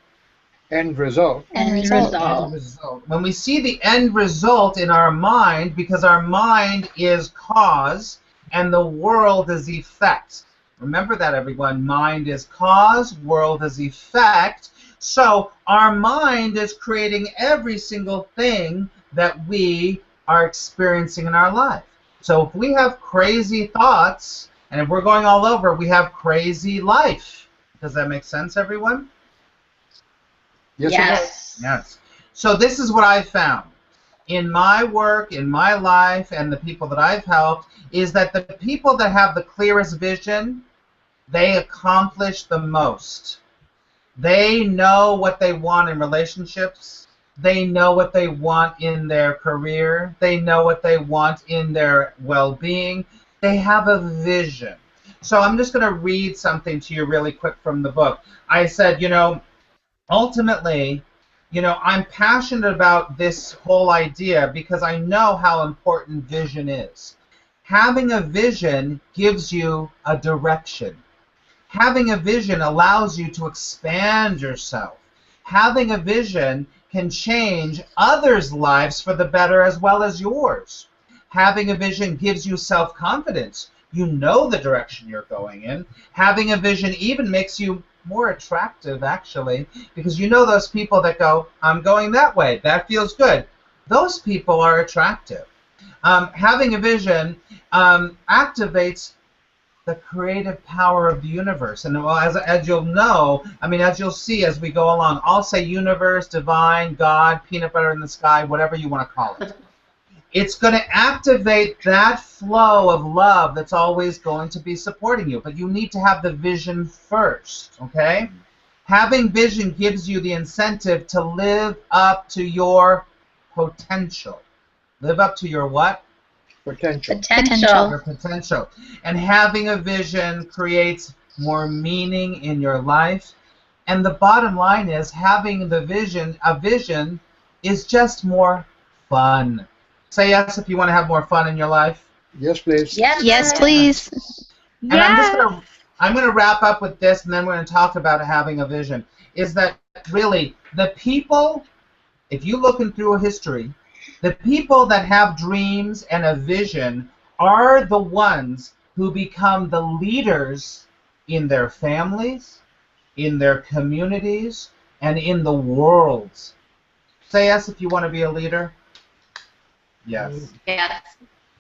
end result. End result. End result. When we see the end result in our mind, because our mind is cause and the world is effect. Remember that, everyone. Mind is cause, world is effect. So our mind is creating every single thing that we are experiencing in our life. So if we have crazy thoughts And if we're going all over, we have crazy life. Does that make sense, everyone? Yes, it does. Yes. So this is what I've found in my work, in my life, and the people that I've helped, is that the people that have the clearest vision, they accomplish the most. They know what they want in relationships. They know what they want in their career. They know what they want in their well-being. They have a vision. So I'm just going to read something to you really quick from the book. I said, ultimately, I'm passionate about this whole idea because I know how important vision is. Having a vision gives you a direction. Having a vision allows you to expand yourself. Having a vision can change others' lives for the better as well as yours. Having a vision gives you self-confidence. You know the direction you're going in. Having a vision even makes you more attractive, actually, because you know those people that go, I'm going that way, that feels good. Those people are attractive. Having a vision activates the creative power of the universe. And as you'll know, as you'll see as we go along, I'll say universe, divine, God, peanut butter in the sky, whatever you want to call it. It's going to activate that flow of love that's always going to be supporting you. But you need to have the vision first, okay? Having vision gives you the incentive to live up to your potential. Live up to your what? Potential. Your potential. And having a vision creates more meaning in your life. And the bottom line is having a vision is just more fun. Say yes if you want to have more fun in your life. Yes, please. Yes, please. And I'm going to wrap up with this, and then we're going to talk about having a vision. Is that really the people, if you look through history, the people that have dreams and a vision are the ones who become the leaders in their families, in their communities, and in the world. Say yes if you want to be a leader. Yes. Yes.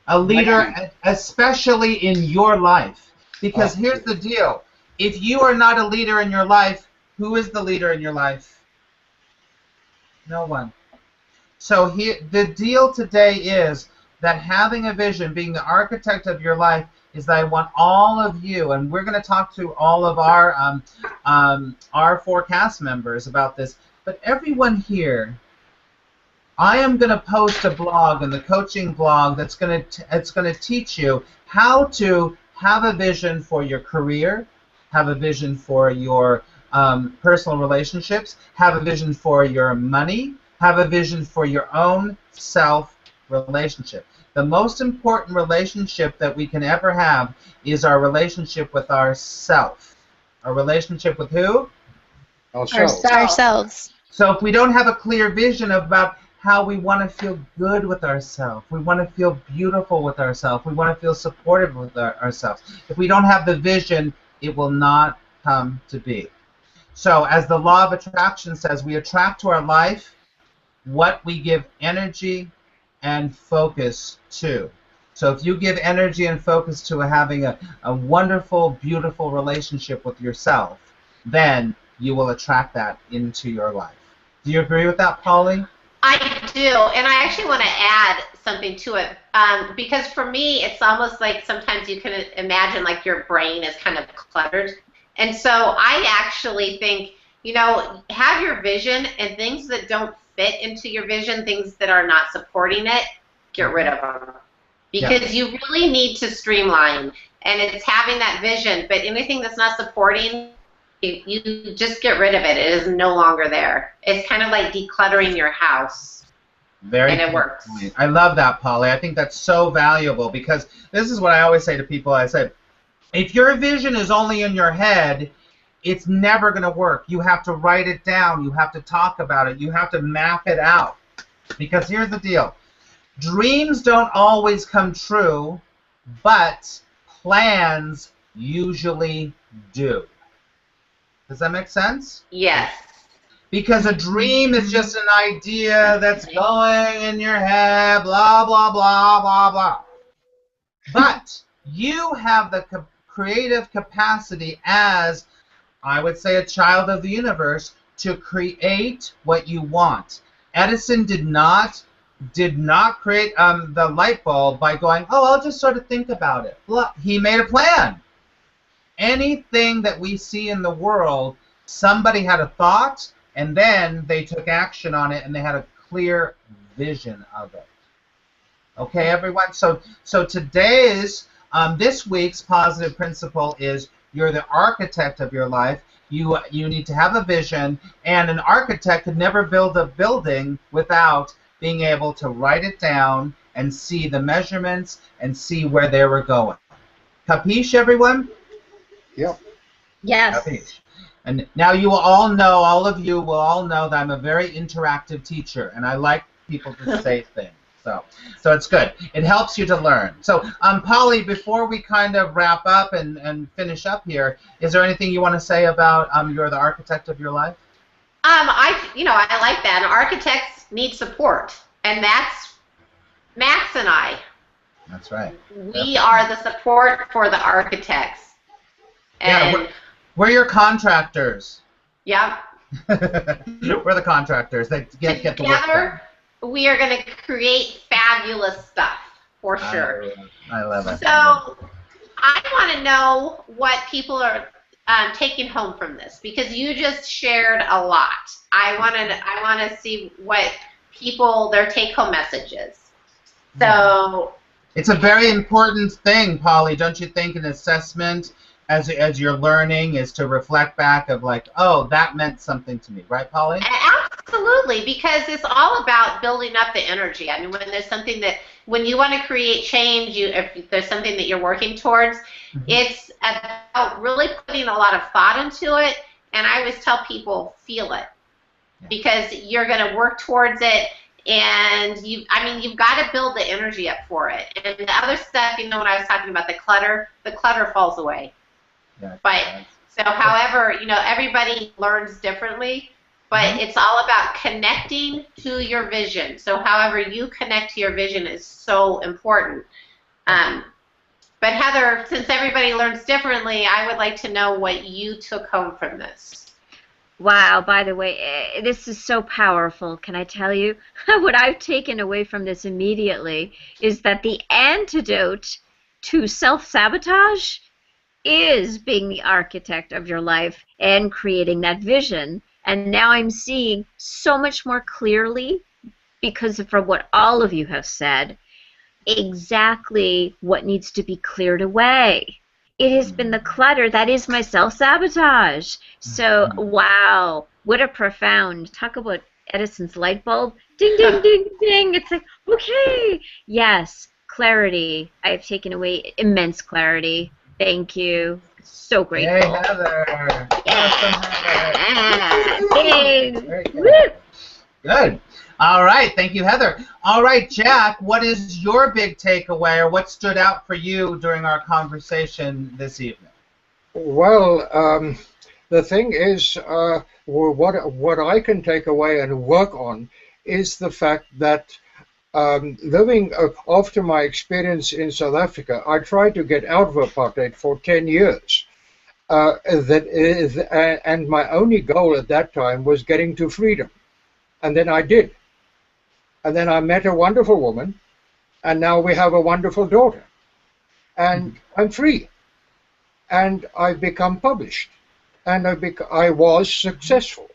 A leader, especially in your life. Because here's the deal. If you are not a leader in your life, who is the leader in your life? No one. So the deal today is that having a vision, being the architect of your life, is that I want all of you, and we're going to talk to all of our 4 cast members about this, but everyone here, I am going to post a blog, and the coaching blog that's going to teach you how to have a vision for your career, have a vision for your personal relationships, have a vision for your money, have a vision for your own self-relationship. The most important relationship that we can ever have is our relationship with ourself. Our relationship with who? Ourselves. So if we don't have a clear vision about how we want to feel good with ourselves, we want to feel beautiful with ourselves, we want to feel supported with ourselves. If we don't have the vision, it will not come to be. So as the law of attraction says, we attract to our life what we give energy and focus to. So if you give energy and focus to having a wonderful, beautiful relationship with yourself, then you will attract that into your life. Do you agree with that, Polly? I do, and I actually want to add something to it, because for me, it's almost like sometimes you can imagine like your brain is kind of cluttered. And so I actually think, have your vision, and things that don't fit into your vision, things that are not supporting it, get rid of them. Because you really need to streamline, and it's having that vision, but anything that's not supporting, you just get rid of it. It is no longer there. It's kind of like decluttering your house. And it works. I love that, Polly. I think that's so valuable, because this is what I always say to people. I said, if your vision is only in your head, it's never going to work. You have to write it down. You have to talk about it. You have to map it out. Because here's the deal. Dreams don't always come true, but plans usually do. Does that make sense? Yes. Because a dream is just an idea that's going in your head, blah, blah, blah, blah, blah. But you have the creative capacity as, I would say, a child of the universe to create what you want. Edison did not create the light bulb by going, oh, I'll just sort of think about it. Look, he made a plan. Anything that we see in the world, somebody had a thought, and then they took action on it, and they had a clear vision of it. Okay, everyone? So today's, this week's positive principle is you're the architect of your life. You need to have a vision, and an architect could never build a building without being able to write it down and see the measurements and see where they were going. Capiche, everyone? Yep. Yes. Capiche. And now you will all know, all of you will all know that I'm a very interactive teacher, and I like people to say things. So it's good. It helps you to learn. So, Polly, before we kind of wrap up and finish up here, is there anything you want to say about you're the architect of your life? I like that. And architects need support, and that's Max and I. That's right. We are the support for the architects. And yeah, we're your contractors. Yeah. We're the contractors. They get the work done. We are going to create fabulous stuff, for sure. I love it. So I want to know what people are taking home from this, because you just shared a lot. I want to see what people, their take-home message is. So it's a very important thing, Polly, don't you think? An assessment as you're learning is to reflect back of like, oh, that meant something to me, right, Polly? Absolutely, because it's all about building up the energy. I mean, when you want to create change, if there's something that you're working towards, it's about really putting a lot of thought into it. And I always tell people, feel it, because you're going to work towards it. And you've got to build the energy up for it. And the other stuff, when I was talking about the clutter falls away. Yeah, but so, however, everybody learns differently. But it's all about connecting to your vision. So however you connect to your vision is so important. But Heather, since everybody learns differently, I would like to know what you took home from this. Wow, by the way, this is so powerful. Can I tell you? What I've taken away from this immediately is that the antidote to self-sabotage is being the architect of your life and creating that vision. And now I'm seeing so much more clearly, because from what all of you have said, exactly what needs to be cleared away. It has been the clutter that is my self-sabotage. So, wow, what a profound, talk about Edison's light bulb. Ding, ding, ding, ding. It's like, okay, yes, clarity. I've taken away immense clarity. Thank you. So grateful. Hey, Heather. Yeah. Good. All right. Thank you, Heather. All right, Jack, what is your big takeaway, or what stood out for you during our conversation this evening? Well, the thing is, what I can take away and work on is the fact that living after my experience in South Africa, I tried to get out of apartheid for 10 years. And my only goal at that time was getting to freedom. And then I did. And then I met a wonderful woman, and now we have a wonderful daughter. And I'm free. And I've become published. And I was successful.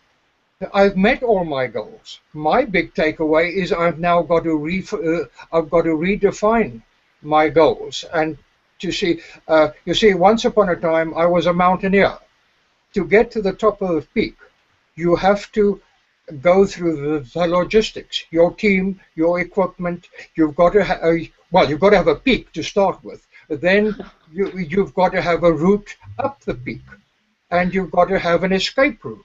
I've met all my goals. My big takeaway is I've now got to redefine my goals. And to see, you see, once upon a time I was a mountaineer. To get to the top of the peak, you have to go through the logistics, your team, your equipment. You've got to you've got to have a peak to start with. Then you've got to have a route up the peak, and you've got to have an escape route.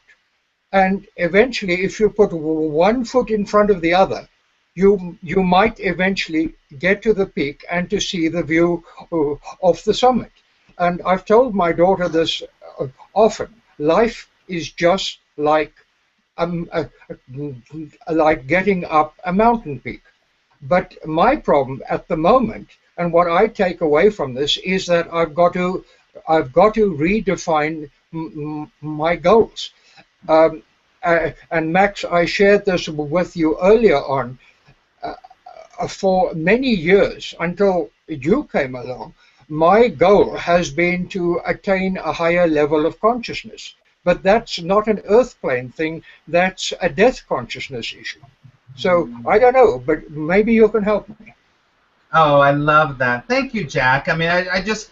And eventually, if you put one foot in front of the other, you might eventually get to the peak and to see the view of the summit. And I've told my daughter this often. Life is just like getting up a mountain peak. But my problem at the moment, and what I take away from this, is that I've got to I've got to redefine my goals. And Max, I shared this with you earlier on. For many years, until you came along, my goal has been to attain a higher level of consciousness. But that's not an earth plane thing, that's a death consciousness issue. So I don't know, but maybe you can help me. Oh, I love that. Thank you, Jack. I mean, I just,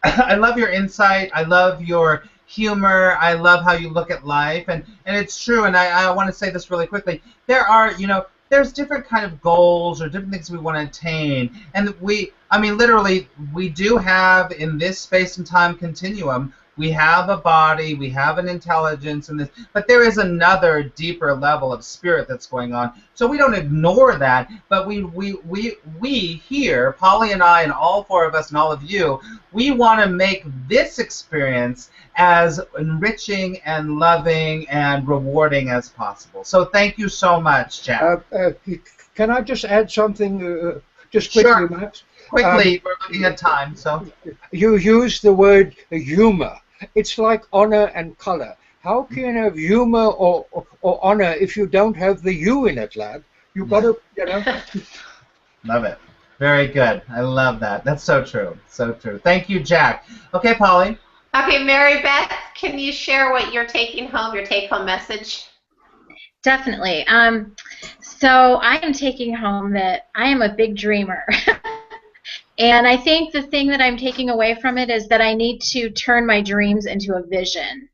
I love your insight. I love your humor. I love how you look at life. And it's true, and I want to say this really quickly. There are, there's different kind of goals or different things we want to attain. And I mean, literally, we do have in this space and time continuum, we have a body, we have an intelligence, but there is another deeper level of spirit that's going on. So we don't ignore that, but we here, Polly and I and all four of us and all of you, we want to make this experience as enriching and loving and rewarding as possible. So thank you so much, Jack. Can I just add something just quickly, Sure. Max? Quickly, we're looking at time, so. You use the word humor. It's like honor and color. How can you have humor or honor if you don't have the U in it, lad? You've got to, Love it. Very good. I love that. That's so true. So true. Thank you, Jack. Okay, Polly. Okay, Mary Beth, can you share what you're taking home, your take-home message? Definitely. So I am taking home that I am a big dreamer. And I think the thing that I'm taking away from it is that I need to turn my dreams into a vision.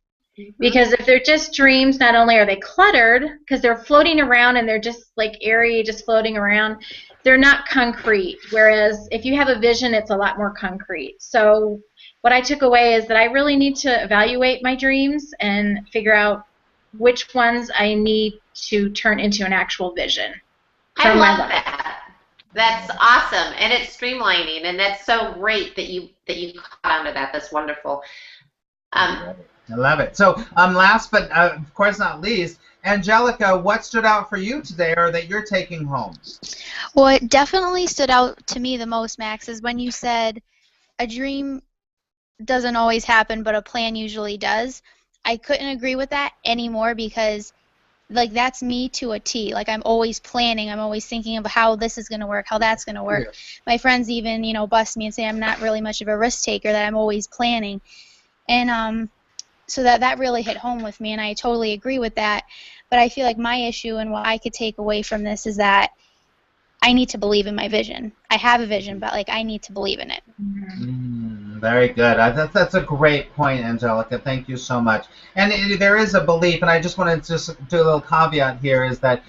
Because if they're just dreams, not only are they cluttered, because they're floating around and they're just like airy, just floating around, they're not concrete. Whereas if you have a vision, it's a lot more concrete. So what I took away is that I really need to evaluate my dreams and figure out which ones I need to turn into an actual vision. I love that. That's awesome, and it's streamlining, and that's so great that you caught onto that. That's wonderful. I love it. So, last but of course not least, Angelica, what stood out for you today, or that you're taking home? What definitely stood out to me the most, Max, is when you said a dream doesn't always happen, but a plan usually does. I couldn't agree with that anymore because like that's me to a T. Like I'm always planning. I'm always thinking of how this is going to work, how that's going to work. Yeah. My friends even, bust me and say I'm not really much of a risk taker, that I'm always planning. And so that really hit home with me, and I totally agree with that. But I feel like my issue and what I could take away from this is that I need to believe in my vision. I have a vision, but like I need to believe in it. Very good. That's a great point, Angelica. Thank you so much. And there is a belief, and I just want to just do a little caveat here, is that,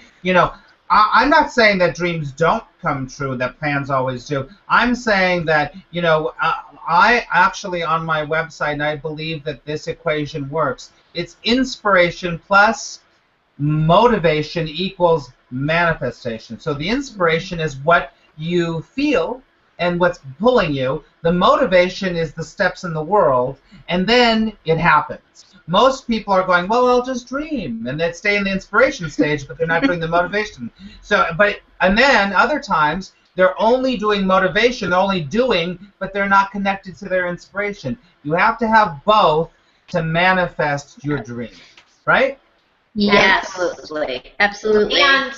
I'm not saying that dreams don't come true, that plans always do. I'm saying that, I actually on my website, and I believe that this equation works. It's inspiration plus motivation equals manifestation. So the inspiration is what you feel and what's pulling you. The motivation is the steps in the world, and then it happens. Most people are going, well, I'll just dream, and they stay in the inspiration stage, but they're not doing the motivation. And then other times they're only doing motivation, they're only doing, but they're not connected to their inspiration. You have to have both to manifest your dream, right? Yes. Absolutely. Absolutely. And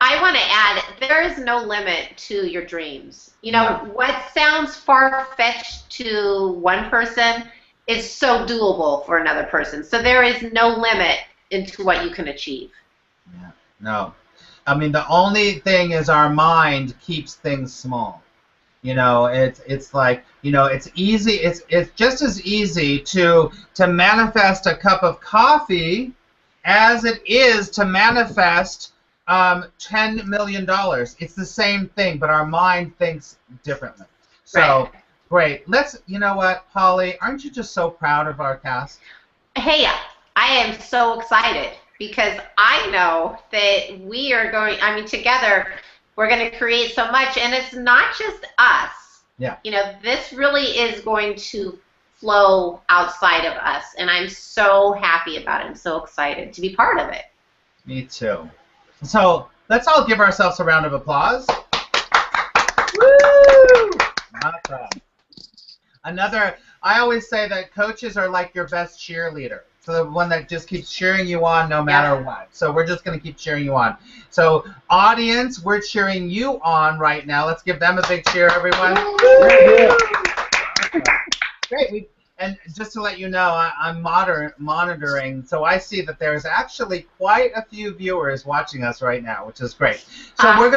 I want to add, there is no limit to your dreams. What sounds far-fetched to one person is so doable for another person. So there is no limit into what you can achieve. Yeah. No. I mean, the only thing is our mind keeps things small. It's like, it's easy. It's just as easy to manifest a cup of coffee as it is to manifest $10 million. It's the same thing, but our mind thinks differently. So, right. Great. You know what, Polly, aren't you just so proud of our cast? Hey, I am so excited because I know that we are together, we're going to create so much, and it's not just us. Yeah. This really is going to flow outside of us, and I'm so happy about it. I'm so excited to be part of it. Me too. So let's all give ourselves a round of applause. Woo! Awesome. Another I always say that coaches are like your best cheerleader. So the one that just keeps cheering you on no matter what. So we're just going to keep cheering you on. So audience, we're cheering you on right now. Let's give them a big cheer, everyone. Great. And just to let you know, I'm monitoring, so I see that there's actually quite a few viewers watching us right now, which is great. So we're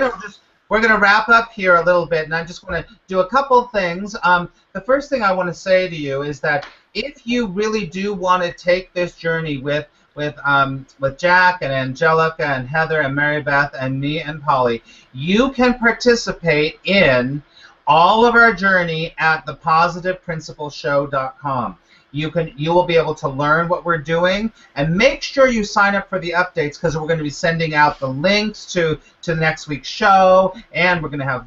gonna wrap up here a little bit, and I just want to do a couple things. The first thing I want to say to you is that if you really do want to take this journey with Jack and Angelica and Heather and Mary Beth and me and Polly, you can participate in all of our journey at thepositiveprincipalshow.com. You will be able to learn what we're doing, and make sure you sign up for the updates, because we're going to be sending out the links to next week's show, and we're going to have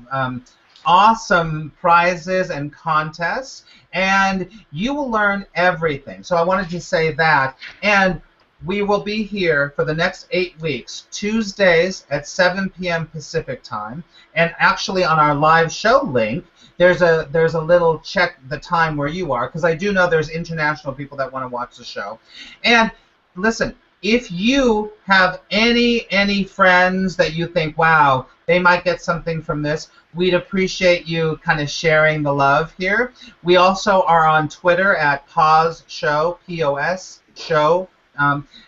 awesome prizes and contests, and you will learn everything. So I wanted to say that, and we will be here for the next 8 weeks, Tuesdays at 7 p.m. Pacific time, and actually on our live show link, there's a little check the time where you are, because I do know there's international people that want to watch the show. And listen, if you have any friends that you think, wow, they might get something from this, we'd appreciate you kind of sharing the love here. We also are on Twitter at Pause Show, P-O-S Show,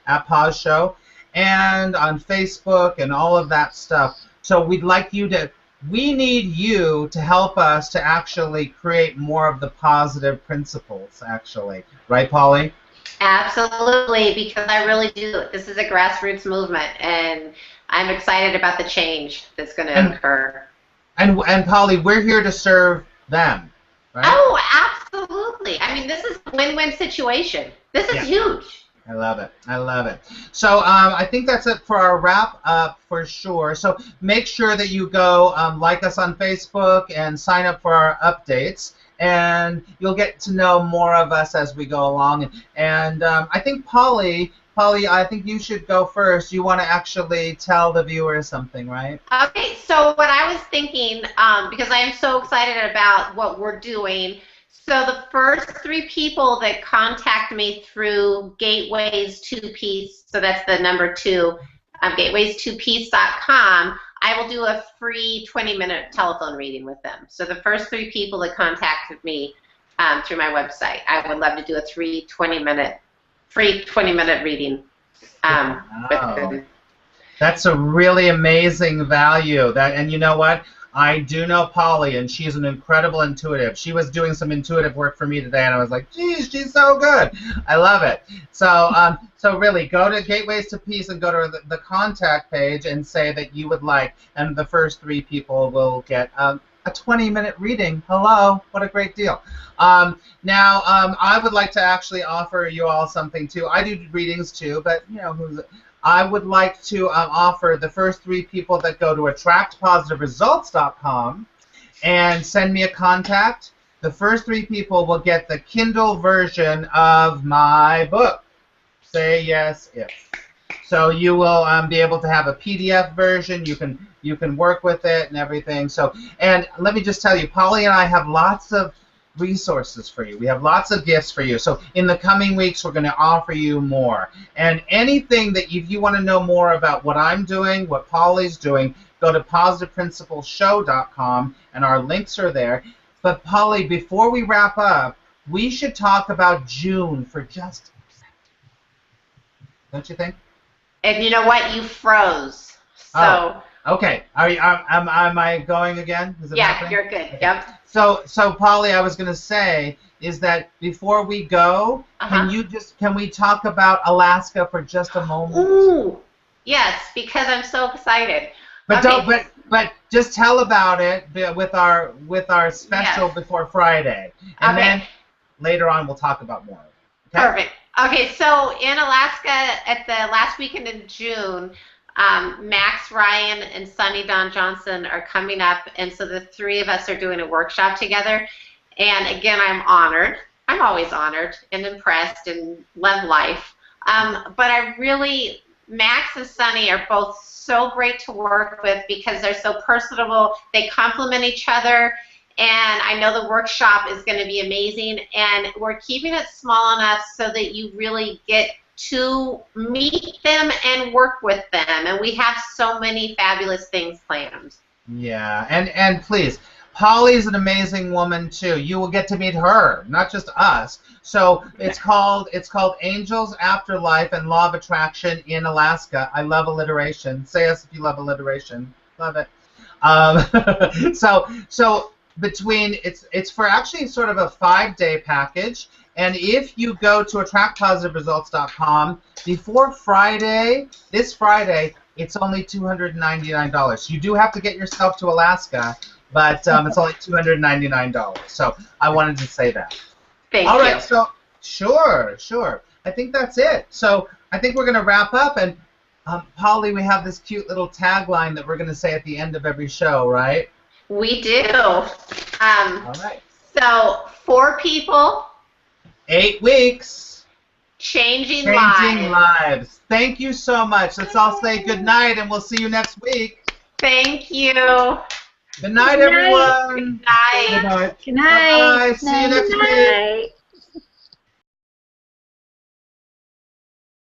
at Pause Show, and on Facebook and all of that stuff. So we'd like you to, we need you to help us to actually create more of the positive principles, actually. Right, Polly? Absolutely, because I really do. This is a grassroots movement, and I'm excited about the change that's going to occur. And Polly, we're here to serve them, right? Oh, absolutely. I mean, this is a win-win situation. This is huge. I love it. I love it. So I think that's it for our wrap up for sure. So make sure that you go like us on Facebook and sign up for our updates, and you'll get to know more of us as we go along. And I think Polly, I think you should go first. You want to actually tell the viewers something, right? Okay, so what I was thinking, because I am so excited about what we're doing, so the first 3 people that contact me through Gateways 2Piece, so that's the number 2, gateways2piece.com, I will do a free 20-minute telephone reading with them. So the first 3 people that contacted me through my website, I would love to do a free 20-minute reading with them. That's a really amazing value. And you know what? I do know Polly, and she's an incredible intuitive. She was doing some intuitive work for me today, and I was like, geez, she's so good. I love it. So so really, go to Gateways to Peace and go to the contact page and say that you would like, and the first 3 people will get a 20-minute reading. Hello, what a great deal. Now, I would like to actually offer you all something, too. I do readings, too, but, you know, I would like to offer the first 3 people that go to attractpositiveresults.com and send me a contact. The first 3 people will get the Kindle version of my book, Say Yes If. So you will be able to have a PDF version. You can work with it and everything. So, and let me just tell you, Polly and I have lots of resources for you. We have lots of gifts for you. So in the coming weeks, we're going to offer you more. And anything that if you want to know more about what I'm doing, what Polly's doing, go to positiveprincipalshow.com, and our links are there. But Polly, before we wrap up, we should talk about June for just a second. Don't you think? And you know what? You froze. So. Oh, okay. Am I going again? Is it happening? You're good. Okay. Yep. So Polly, I was going to say is that before we go, can we talk about Alaska for just a moment? Ooh, yes, because I'm so excited. But but just tell about it with our special before Friday, and then later on we'll talk about more. Okay? Perfect. Okay, so in Alaska at the last weekend in June, Max Ryan and Sunny Don Johnson are coming up, and so the 3 of us are doing a workshop together. And again, I'm honored. I'm always honored and impressed and love life. But I really, Max and Sunny are both so great to work with because they're so personable. They complement each other, And I know the workshop is going to be amazing. And we're keeping it small enough so that you really get to meet them and work with them. And we have so many fabulous things planned. Yeah, and please, Polly's an amazing woman too. You will get to meet her, not just us. So it's called Angels Afterlife and Law of Attraction in Alaska. I love alliteration. Say us if you love alliteration. Love it. So between it's for actually sort of a 5-day package. And if you go to attractpositiveresults.com before Friday, this Friday, it's only $299. You do have to get yourself to Alaska, but it's only $299. So I wanted to say that. Thank All you. right, so sure. I think that's it. So I think we're going to wrap up. And Polly, we have this cute little tagline that we're going to say at the end of every show, right? We do. All right. So 4 people. 8 weeks. Changing lives. Thank you so much. Let's all say good night, and we'll see you next week. Thank you. Good night, everyone. Good night. Good night. Good night. Bye-bye. See you next week.